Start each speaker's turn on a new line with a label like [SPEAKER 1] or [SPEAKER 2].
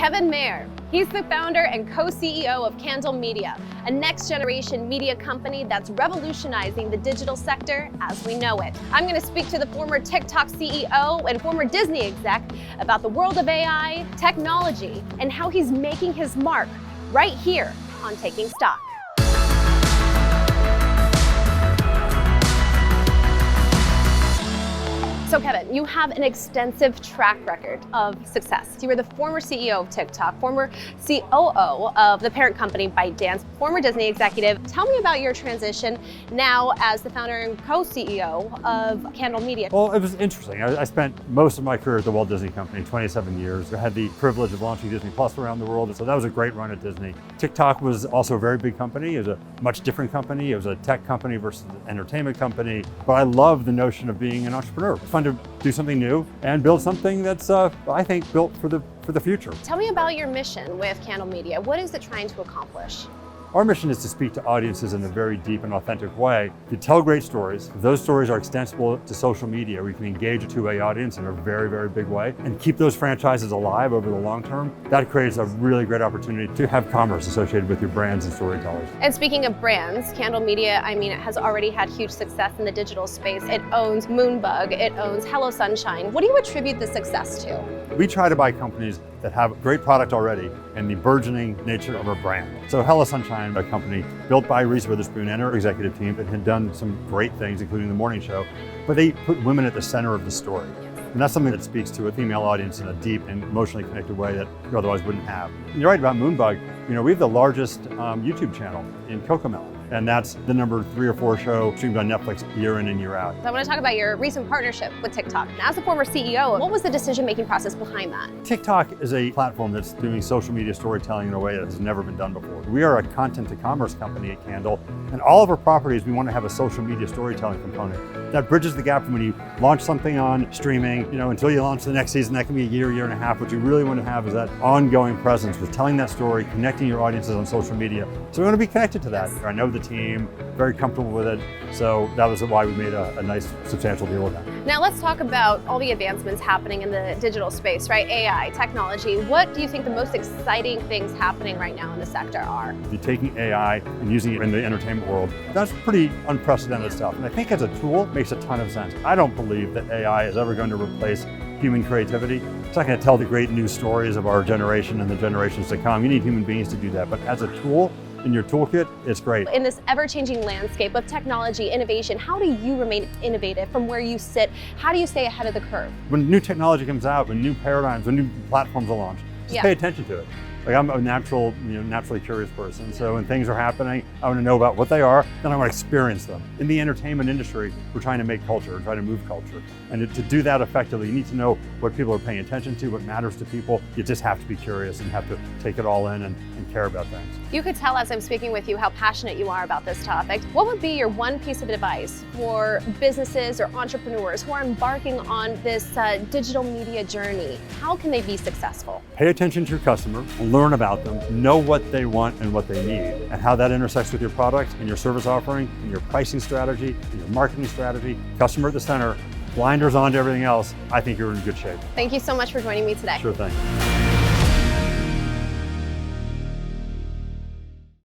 [SPEAKER 1] Kevin Mayer. He's the founder and co-CEO of Candle Media, a next-generation media company that's revolutionizing the digital sector as we know it. I'm going to speak to the former TikTok CEO and former Disney exec about the world of AI, technology, and how he's making his mark right here on Taking Stock. So Kevin, you have an extensive track record of success. You were the former CEO of TikTok, former COO of the parent company ByteDance, former Disney executive. Tell me about your transition now as the founder and co-CEO of Candle Media.
[SPEAKER 2] Well, it was interesting. I spent most of my career at the Walt Disney Company, 27 years. I had the privilege of launching Disney Plus around the world, so that was a great run at Disney. TikTok was also a very big company. It was a much different company. It was a tech company versus an entertainment company, but I love the notion of being an entrepreneur. It's fun to do something new and build something that's, I think, built for the future.
[SPEAKER 1] Tell me about your mission with Candle Media. What is it trying to accomplish?
[SPEAKER 2] Our mission is to speak to audiences in a very deep and authentic way, to tell great stories. Those stories are extensible to social media. We can engage a two-way audience in a very, very big way and keep those franchises alive over the long term. That creates a really great opportunity to have commerce associated with your brands and storytellers.
[SPEAKER 1] And speaking of brands, Candle Media, it has already had huge success in the digital space. It owns Moonbug, it owns Hello Sunshine. What do you attribute the success to?
[SPEAKER 2] We try to buy companies that have great product already and the burgeoning nature of a brand. So Hello Sunshine, a company built by Reese Witherspoon and her executive team that had done some great things, including the morning show, but they put women at the center of the story. And that's something that speaks to a female audience in a deep and emotionally connected way that you otherwise wouldn't have. And you're right about Moonbug. We have the largest YouTube channel in Cocomelon. And that's the number 3 or 4 show streamed on Netflix year in and year out.
[SPEAKER 1] I want to talk about your recent partnership with TikTok. As a former CEO, what was the decision-making process behind that?
[SPEAKER 2] TikTok is a platform that's doing social media storytelling in a way that has never been done before. We are a content-to-commerce company at Candle, and all of our properties, we want to have a social media storytelling component. That bridges the gap from when you launch something on streaming, until you launch the next season. That can be a year and a half. What you really want to have is that ongoing presence with telling that story, connecting your audiences on social media. So we want to be connected to that. I know the team, very comfortable with it. So that was why we made a nice, substantial deal with that.
[SPEAKER 1] Now let's talk about all the advancements happening in the digital space, right? AI, technology. What do you think the most exciting things happening right now in the sector are?
[SPEAKER 2] You're taking AI and using it in the entertainment world. That's pretty unprecedented stuff. And I think as a tool, it makes a ton of sense. I don't believe that AI is ever going to replace human creativity. It's not going to tell the great news stories of our generation and the generations to come. You need human beings to do that. But as a tool, in your toolkit, it's great.
[SPEAKER 1] In this ever-changing landscape of technology, innovation, how do you remain innovative from where you sit? How do you stay ahead of the curve?
[SPEAKER 2] When new technology comes out, when new paradigms, when new platforms are launched, just pay attention to it. Like I'm a naturally curious person. So when things are happening, I want to know about what they are, then I want to experience them. In the entertainment industry, we're trying to make culture, we're trying to move culture. And to do that effectively, you need to know what people are paying attention to, what matters to people. You just have to be curious and have to take it all in and care about things.
[SPEAKER 1] You could tell as I'm speaking with you how passionate you are about this topic. What would be your one piece of advice for businesses or entrepreneurs who are embarking on this digital media journey? How can they be successful?
[SPEAKER 2] Pay attention to your customer, learn about them, know what they want and what they need, and how that intersects with your product and your service offering and your pricing strategy and your marketing strategy. Customer at the center, blinders on to everything else. I think you're in good shape.
[SPEAKER 1] Thank you so much for joining me today.
[SPEAKER 2] Sure thing.